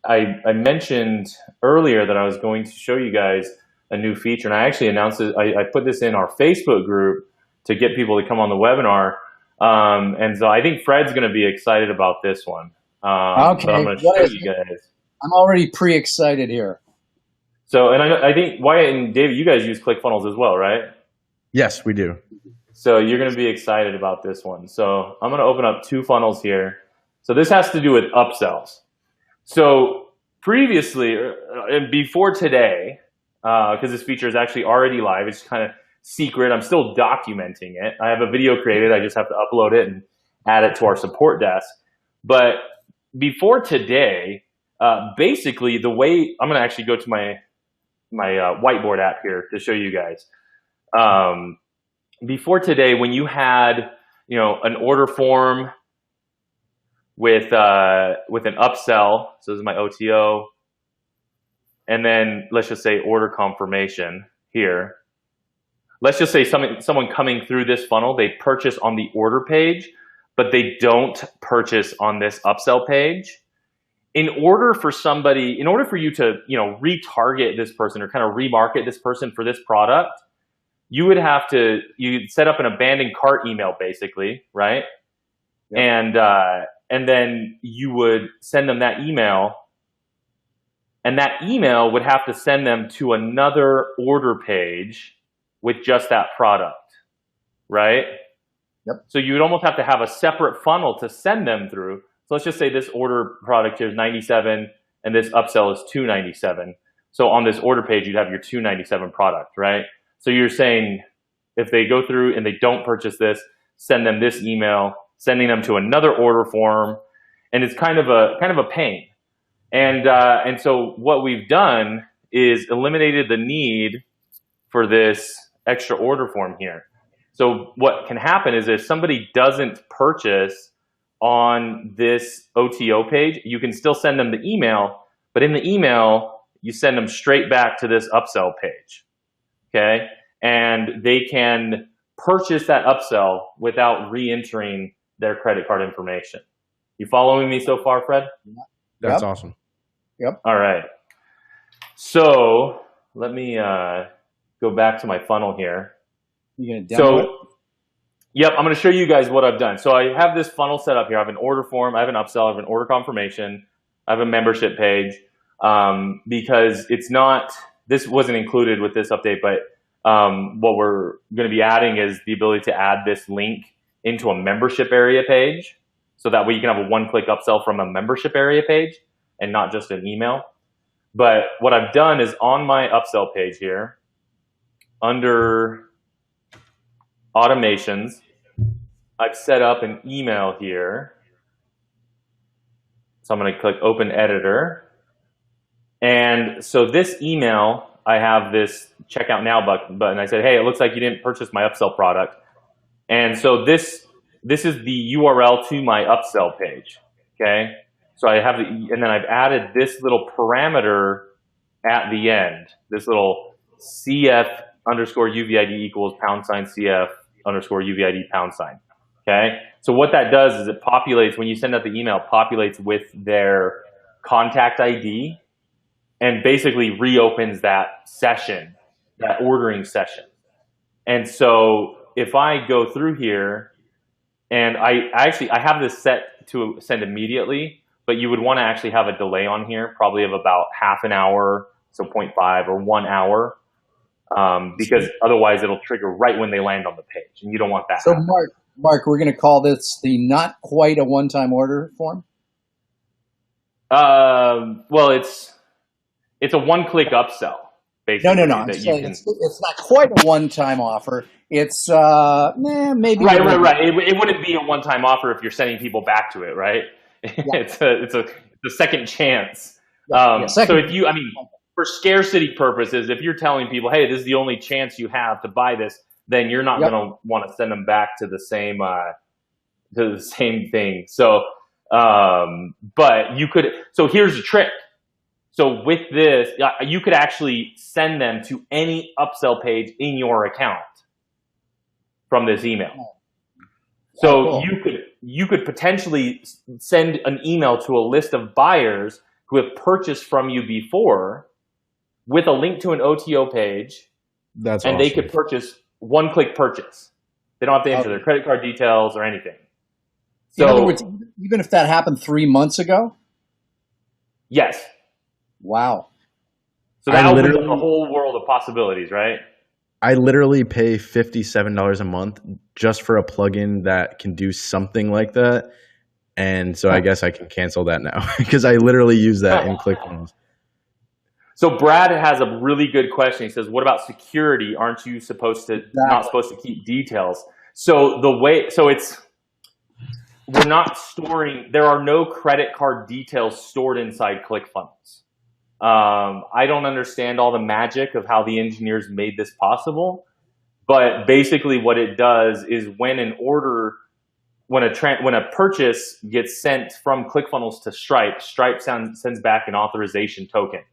I mentioned earlier that I was going to show you guys a new feature, and I actually announced it. I put this in our Facebook group to get people to come on the webinar. And so I think Fred's going to be excited about this one. Okay. But I'm going to show you guys. I'm already pre-excited here. So, and I think Wyatt and David, you guys use ClickFunnels as well, right? Yes, we do. So you're going to be excited about this one. So I'm going to open up 2 funnels here. So this has to do with upsells. So previously, and before today, because this feature is actually already live, it's kind of secret. I'm still documenting it. I have a video created. I just have to upload it and add it to our support desk. But before today, basically the way, I'm going to actually go to my whiteboard app here to show you guys. Before today, when you had, an order form with an upsell, so this is my OTO, and then let's just say order confirmation here. Let's just say someone coming through this funnel, they purchase on the order page, but they don't purchase on this upsell page. In order for you to, retarget this person or kind of remarket this person for this product, you'd set up an abandoned cart email basically, right? Yep. And then you would send them that email, and that email would have to send them to another order page with just that product, right? Yep. So you would almost have to have a separate funnel to send them through. So let's just say this order product here is 97 and this upsell is 297. So on this order page, you'd have your 297 product, right? So you're saying if they go through and they don't purchase this, send them this email, sending them to another order form, and it's kind of a pain. And so what we've done is eliminated the need for this extra order form here. So what can happen is if somebody doesn't purchase on this OTO page, you can still send them the email, but in the email, you send them straight back to this upsell page, okay? And they can purchase that upsell without re-entering their credit card information. You following me so far, Fred? That's awesome. Yep. All right. So let me go back to my funnel here. You gonna demo it? Yep, I'm going to show you guys what I've done. So I have this funnel set up here. I have an order form, I have an upsell, I have an order confirmation, I have a membership page, because this wasn't included with this update, but what we're going to be adding is the ability to add this link into a membership area page. So that way you can have a one-click upsell from a membership area page and not just an email. But what I've done is on my upsell page here, under automations, I've set up an email here. So I'm going to click open editor. And so this email, I have this checkout now button. I said, hey, it looks like you didn't purchase my upsell product. And so this is the URL to my upsell page. Okay. So I have and then I've added this little parameter at the end, this little CF underscore UVID equals # CF underscore UVID #. Okay. So what that does is it populates, when you send out the email, populates with their contact ID and basically reopens that session, that ordering session. And so if I go through here and I have this set to send immediately, but you would want to actually have a delay on here, probably of about half an hour, so 0.5 or 1 hour. Because otherwise it'll trigger right when they land on the page, and you don't want that. So Mark, we're going to call this the not quite a one-time order form? Well, it's a one-click upsell, basically. No. I'm saying it's not quite a one-time offer. It's maybe right. It wouldn't be a one-time offer if you're sending people back to it, right? Yeah. It's a second chance. So if you, for scarcity purposes, if you're telling people, hey, this is the only chance you have to buy this, then you're not going to want to send them back to the same thing. So, but you could. So here's the trick. So with this, you could actually send them to any upsell page in your account from this email. So you could potentially send an email to a list of buyers who have purchased from you before with a link to an OTO page, That's and awesome. they could purchase one-click purchase. They don't have to enter their credit card details or anything. So, in other words, even if that happened 3 months ago? yes. Wow. So that opens up a whole world of possibilities, right? I literally pay $57 a month just for a plugin that can do something like that. And so I guess I can cancel that now because I literally use that in ClickFunnels. So Brad has a really good question. He says, what about security? Aren't you not supposed to keep details? So we're not storing, there are no credit card details stored inside ClickFunnels. I don't understand all the magic of how the engineers made this possible, but basically what it does is when a purchase gets sent from ClickFunnels to Stripe, Stripe sends back an authorization token.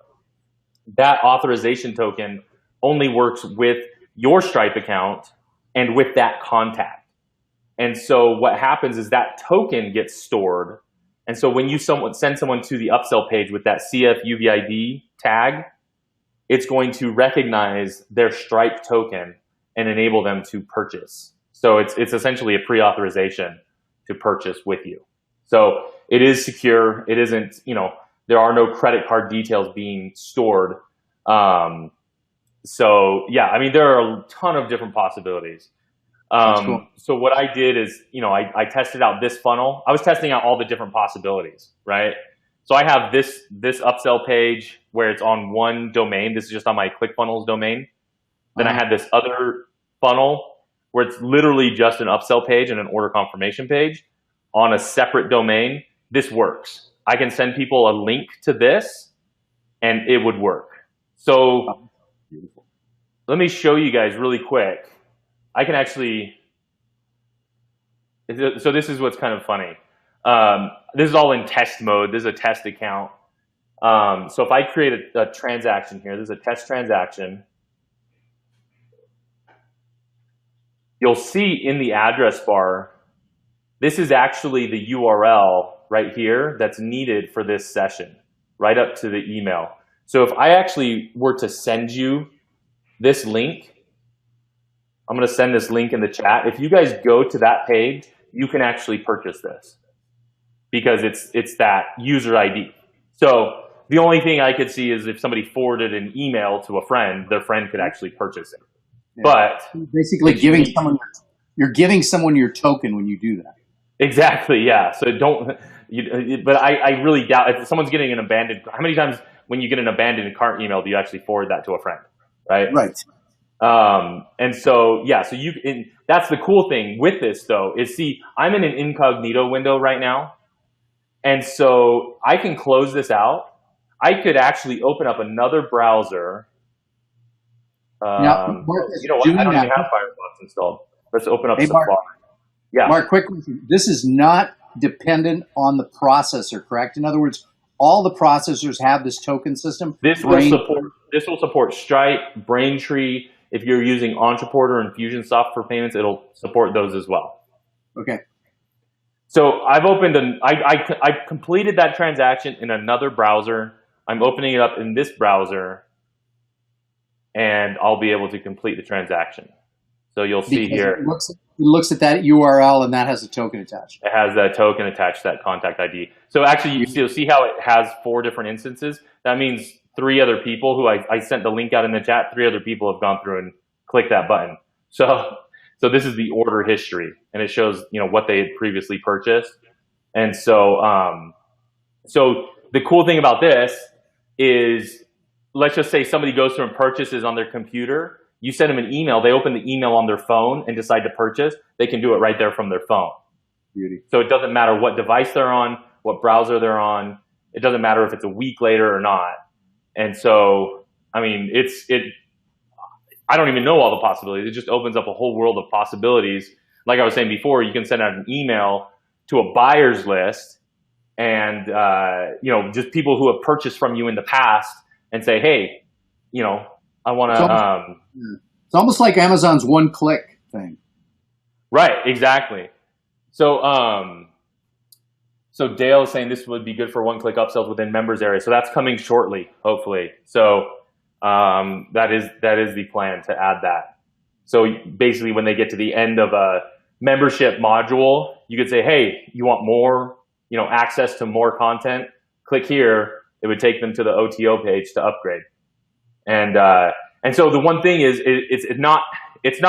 That authorization token only works with your Stripe account and with that contact. And so what happens is that token gets stored. And so when you send someone to the upsell page with that CFUVID tag, it's going to recognize their Stripe token and enable them to purchase. So it's essentially a pre-authorization to purchase with you. So it is secure. It isn't, there are no credit card details being stored. So yeah, I mean, there are a ton of different possibilities. Cool. So what I did is, I tested out this funnel. I was testing out all the different possibilities, right? So I have this upsell page where it's on one domain. This is just on my ClickFunnels domain. Then I had this other funnel where it's literally just an upsell page and an order confirmation page on a separate domain. This works. I can send people a link to this and it would work. So let me show you guys really quick. I can actually, so this is what's kind of funny. This is all in test mode. This is a test account. So if I create a transaction here, this is a test transaction. You'll see in the address bar, this is actually the URL right here that's needed for this session, right up to the email. So if I actually were to send you this link, I'm going to send this link in the chat. If you guys go to that page, you can actually purchase this because it's that user ID. So the only thing I could see is if somebody forwarded an email to a friend, their friend could actually purchase it. Yeah. But basically you're giving someone your token when you do that. Exactly. Yeah. So but I really doubt if someone's getting an abandoned, how many times when you get an abandoned cart email, do you actually forward that to a friend? Right. Right. And so, yeah, so that's the cool thing with this though, is I'm in an incognito window right now. And so I can close this out. I could actually open up another browser. Now, Mark, you know what? I don't even have Firefox installed. Let's open up Safari. Mark, yeah. Mark, quick question. This is not dependent on the processor, correct? In other words, all the processors have this token system. This will support Stripe, Braintree. If you're using Entreport or Infusionsoft for payments, it'll support those as well. Okay. So I've opened I completed that transaction in another browser. I'm opening it up in this browser, and I'll be able to complete the transaction. So you'll see here. It looks at that URL, and that has a token attached. It has that token attached, that contact ID. So actually, you'll see how it has 4 different instances. That means 3 other people who I sent the link out in the chat, 3 other people have gone through and clicked that button. So this is the order history, and it shows what they had previously purchased. And so so the cool thing about this is, let's just say somebody goes through and purchases on their computer. You send them an email, they open the email on their phone and decide to purchase, they can do it right there from their phone. Beauty. So it doesn't matter what device they're on, what browser they're on. It doesn't matter if it's a week later or not. And so, I mean, I don't even know all the possibilities. It just opens up a whole world of possibilities. Like I was saying before, you can send out an email to a buyer's list and, just people who have purchased from you in the past and say, hey, I want to. It's almost like Amazon's one-click thing. Right, exactly. So, So Dale is saying this would be good for one-click upsells within members area. So that's coming shortly, hopefully. So that is the plan to add that. So basically, when they get to the end of a membership module, you could say, "Hey, you want more, access to more content? Click here." It would take them to the OTO page to upgrade. And so the one thing is, it's not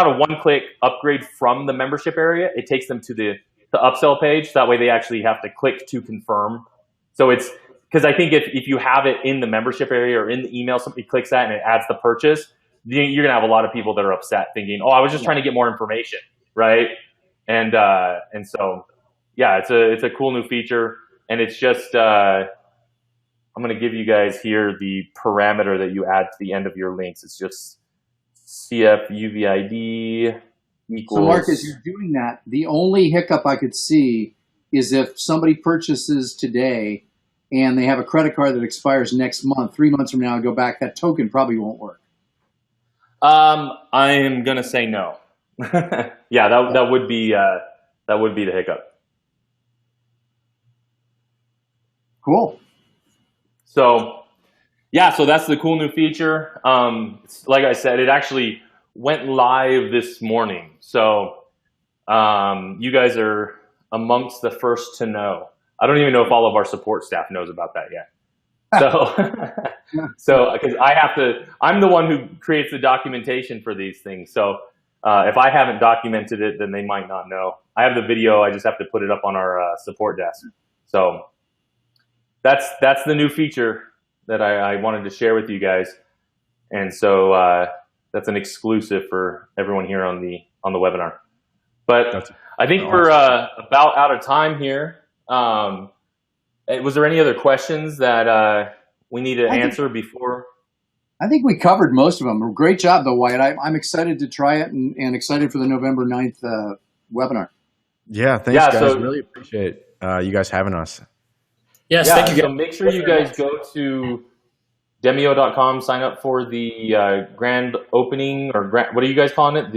a one-click upgrade from the membership area. It takes them to the upsell page. So that way they actually have to click to confirm. So it's because I think if you have it in the membership area or in the email, somebody clicks that and it adds the purchase, you're gonna have a lot of people that are upset thinking, "Oh, I was just trying to get more information," right? And so yeah, it's a cool new feature, and it's just I'm gonna give you guys here the parameter that you add to the end of your links. It's just CF UVID equals. So Mark, as you're doing that, the only hiccup I could see is if somebody purchases today and they have a credit card that expires next month, 3 months from now, I go back, that token probably won't work. I am gonna say no. Yeah, that would be the hiccup. Cool. So yeah, so that's the cool new feature. Like I said, it actually went live this morning. So you guys are amongst the first to know. I don't even know if all of our support staff knows about that yet. So because I'm the one who creates the documentation for these things. So if I haven't documented it, then they might not know. I have the video. I just have to put it up on our support desk. So that's the new feature that I wanted to share with you guys. And so that's an exclusive for everyone here on the webinar. But I think we're about out of time here. Was there any other questions that we need to answer before? I think we covered most of them. Great job, though, Wyatt. I'm excited to try it and excited for the November 9th webinar. Yeah, thanks, guys. Really appreciate you guys having us. Yes, thank you. So make sure you guys go to demio.com, sign up for the grand opening, or what are you guys calling it?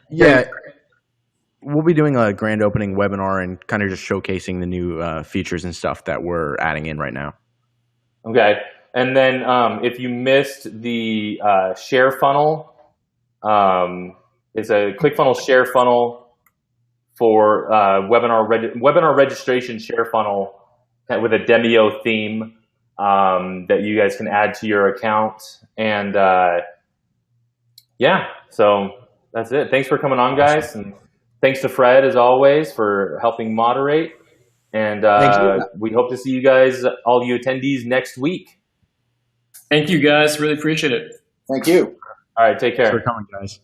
Yeah, we'll be doing a grand opening webinar and kind of just showcasing the new features and stuff that we're adding in right now. Okay. And then if you missed the share funnel, it's a ClickFunnels share funnel for webinar registration share funnel with a Demio theme that you guys can add to your account. And yeah, so that's it. Thanks for coming on, guys. And thanks to Fred, as always, for helping moderate. And we hope to see you guys, all you attendees, next week. Thank you, guys. Really appreciate it. Thank you. All right, take care. Thanks for coming, guys.